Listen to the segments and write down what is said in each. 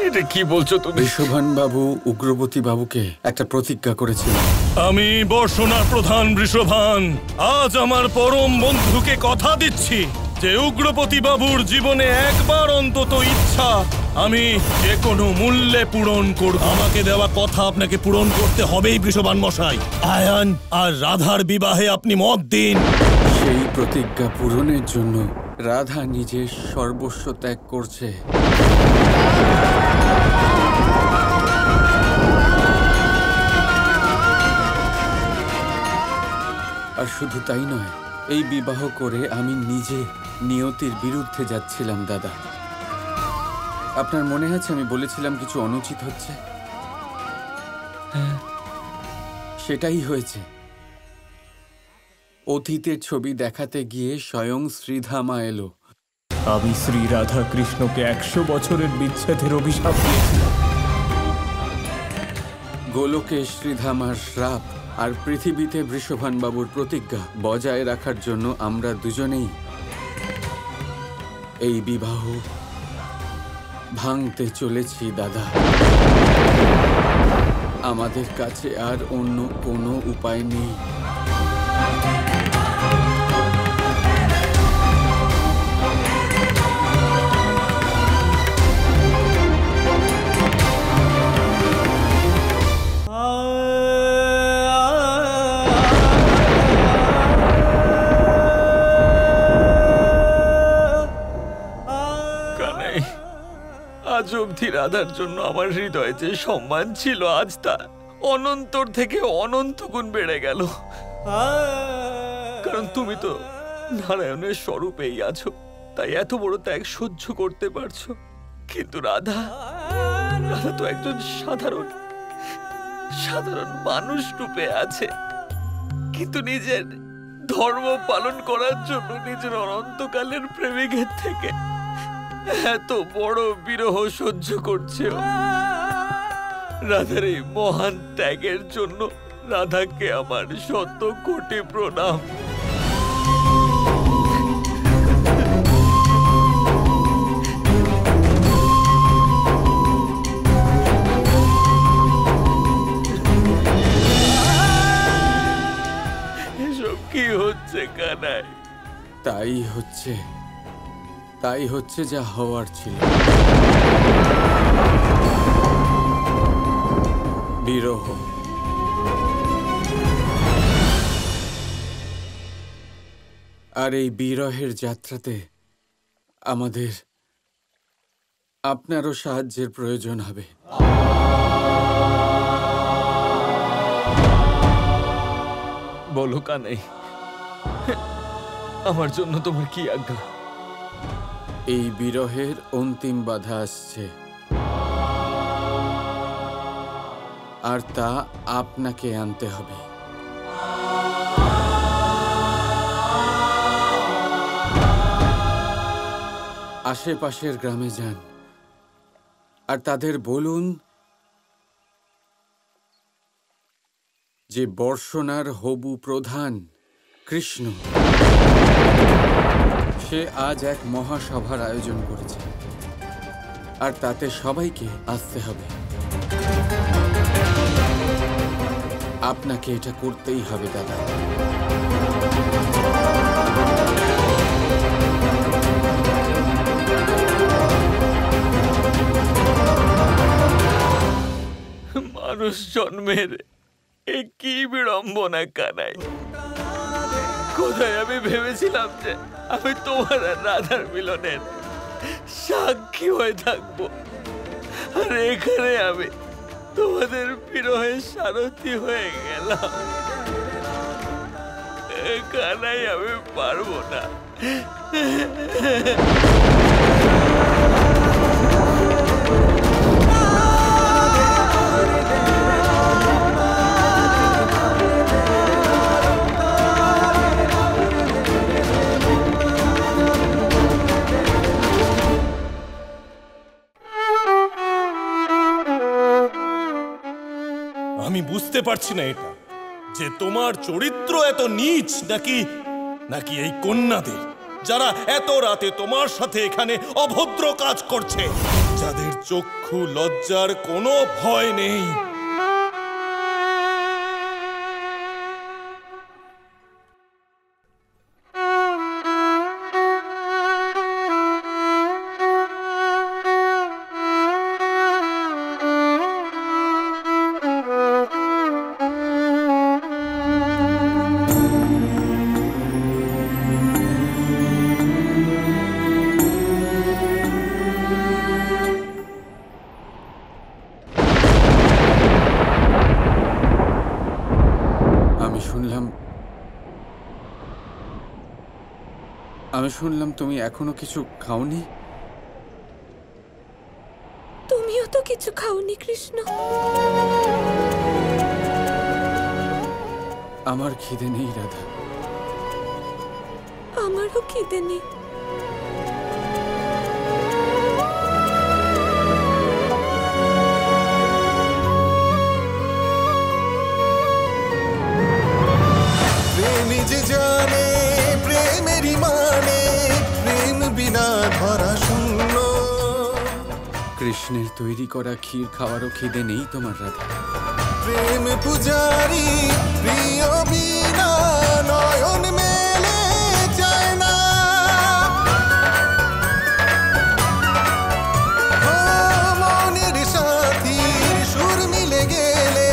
এটা কি বলছো তুমি? বৃষভান বাবু উগ্রবতী বাবুকে একটা প্রতিজ্ঞা করেছিলেন। আমি বর্ষনার প্রধান বৃষভান আজ আমার পরম বন্ধুকে কথা দিচ্ছি যে উগ্রপতি বাবুর জীবনে একবার অন্তত ইচ্ছা আমি যে কোনো মূল্যে পূরণ করব। আমাকে দেওয়া কথা আপনাকে পূরণ করতে হবেই বৃষভান মশাই। আয়ান আর রাধার বিবাহে আপনি মত দিন। সেই প্রতিজ্ঞা পূরণের জন্য রাধা নিজের সর্বস্ব ত্যাগ করছে। আর শুধু তাই নয়, এই বিবাহ করে আমি নিজে নিয়তির বিরুদ্ধে যাচ্ছিলাম দাদা। আপনার মনে আছে আমি বলেছিলাম কিছু অনুচিত হচ্ছে? সেটাই হয়েছে। অতীতের ছবি দেখাতে গিয়ে স্বয়ং শ্রীধামা এলো। আমি শ্রী রাধা কৃষ্ণকে 100 বছরের বিচ্ছেদের অভিশাপ দিয়েছিলাম। গোলকে শ্রীধামার শ্রাপ আর পৃথিবীতে বৃষভান বাবুর প্রতিজ্ঞা বজায় রাখার জন্য আমরা দুজনেই এই বিবাহ ভাঙতে চলেছি দাদা। আমাদের কাছে আর অন্য কোনো উপায় নেই। আজ অবধি রাধার জন্য আমার হৃদয়ে যে সম্মান ছিল আজ তা অনন্তর থেকে অনন্ত গুণ বেড়ে গেল। কারণ তুমি তো নারায়ণের স্বরূপেই আছো, তাই এত বড় ত্যাগ সহ্য করতে পারছো। কিন্তু রাধা তো একজন সাধারণ মানুষ রূপে আছে, কিন্তু নিজের ধর্ম পালন করার জন্য নিজের অনন্তকালের প্রেমিকের থেকে এত বড় বিরহ সহ্য করছে। রাধার এই মহান ত্যাগের জন্য রাধাকে আমার 100 কোটি প্রণাম। এসব কি হচ্ছে কানাই? তাই হচ্ছে যা হওয়ার ছিল। বিরহ। আর এই বিরহের যাত্রাতে আমাদের আপনারও সাহায্যের প্রয়োজন হবে। বলো কানাই, আমার জন্য তোমার কি আজ্ঞা? এই বিরহের অন্তিম বাধা আসছে, আর তা আপনাকে আনতে হবে। আশেপাশের গ্রামে যান আর তাদের বলুন যে বর্ষনার হবু প্রধান কৃষ্ণ সে আজ এক মহাসভার আয়োজন করেছে, আর তাতে সবাইকে আসতে হবে। আপনাকে এটা করতেই হবে দাদা। মানুষ জন্মের এ কি বিড়ম্বনা কানাই। কোথায় আমি ভেবেছিলাম যে আমি তোমার আর রাধার মিলনের সাক্ষী হয়ে থাকবো, আর এখানে আমি তোমাদের বিরহের সারথি হয়ে গেলাম। কানাই আমি পারবো না। আমি বুঝতে পারছি না এটা যে তোমার চরিত্র এত নীচ নাকি এই কন্যাদের যারা এত রাতে তোমার সাথে এখানে অভদ্র কাজ করছে, যাদের চক্ষু লজ্জার কোনো ভয় নেই। আমি শুনলাম তুমি এখনো কিছু খাওনি। তুমিও তো কিছু খাওনি কৃষ্ণ। আমার খিদে নেই রাধা। আমারও খিদে নেই। প্রেমী যে জানে প্রেমেরই মানে, প্রেম বিনা ধরা শূন্য। কৃষ্ণের তৈরি করা ক্ষীর খাওয়ারও খিদে নেই তোমার রাধা। প্রেম পূজারি প্রিয় বিনা নয়ন মেলে যায় না। মনের সাথীর সুর মিলে গেলে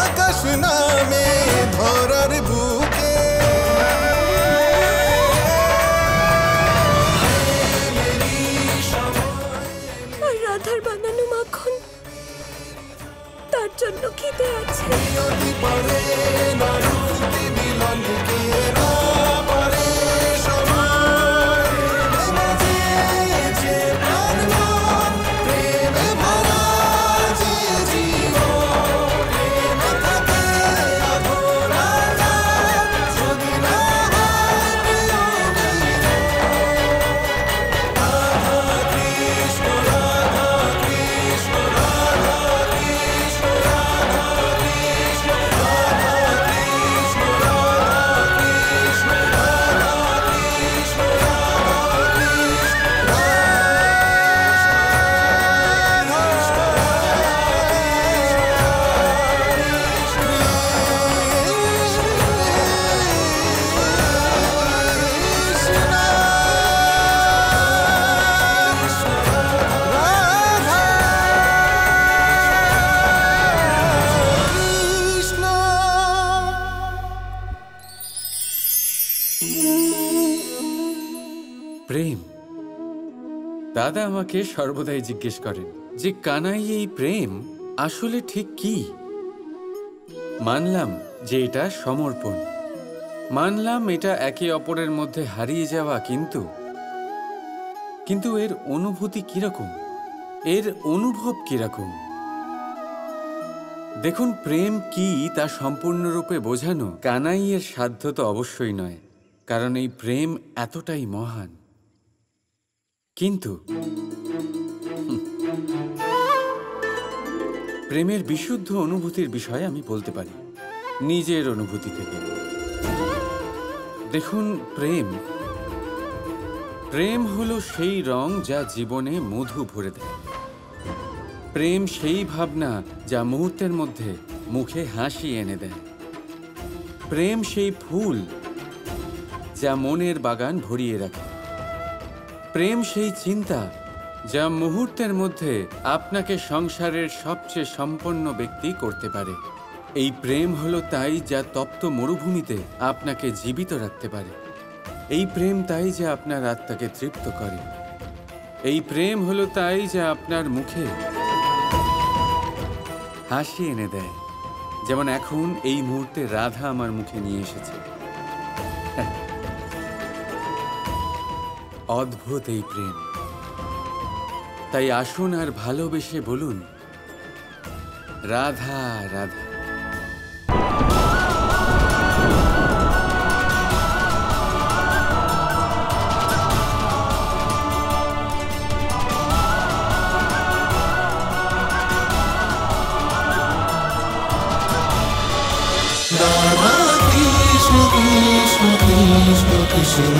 আকাশ নামে ধরার বুকে। আর রাধার বানানো মাখন, তার জন্য খিদে আছে। পারে না রুখতে মিলনকে, না পারে সময় মাঝে যে প্রাণ, প্রেমে ভরা যে জীবন, প্রেমে থাকে আধরা রাত, যদি না হয় প্রিয় রাধা কৃষ্ণ, রাধা কৃষ্ণ, রাধা কৃষ্ণ, রাধা কৃষ্ণ, রাধা কৃষ্ণ, রাধা কৃষ্ণ, রাধা কৃষ্ণ, প্রেম। দাদা আমাকে সর্বদাই জিজ্ঞেস করেন যে কানাই এই প্রেম আসলে ঠিক কি। মানলাম যে এটা সমর্পণ, মানলাম এটা একে অপরের মধ্যে হারিয়ে যাওয়া, কিন্তু এর অনুভূতি কিরকম, এর অনুভব কিরকম। দেখুন, প্রেম কি তা সম্পূর্ণরূপে বোঝানো কানাইয়ের সাধ্য তো অবশ্যই নয়, কারণ এই প্রেম এতটাই মহান। কিন্তু প্রেমের বিশুদ্ধ অনুভূতির বিষয়ে আমি বলতে পারি নিজের অনুভূতি থেকে। দেখুন, প্রেম হলো সেই রং যা জীবনে মধু ভরে দেয়। প্রেম সেই ভাবনা যা মুহূর্তের মধ্যে মুখে হাসি এনে দেয়। প্রেম সেই ফুল যা মনের বাগান ভরিয়ে রাখে। প্রেম সেই চিন্তা যা মুহূর্তের মধ্যে আপনাকে সংসারের সবচেয়ে সম্পন্ন ব্যক্তি করতে পারে। এই প্রেম হলো তাই যা তপ্ত মরুভূমিতে আপনাকে জীবিত রাখতে পারে। এই প্রেম তাই যা আপনার আত্মাকে তৃপ্ত করে। এই প্রেম হলো তাই যা আপনার মুখে হাসি এনে দেয়, যেমন এখন এই মুহূর্তে রাধা আমার মুখে নিয়ে এসেছে। অদ্ভুত এই প্রেম। তাই আসুন আর ভালোবেসে বলুন, রাধা রাধা। রাধা কৃষ্ণ কৃষ্ণ কৃষ্ণ কৃষ্ণ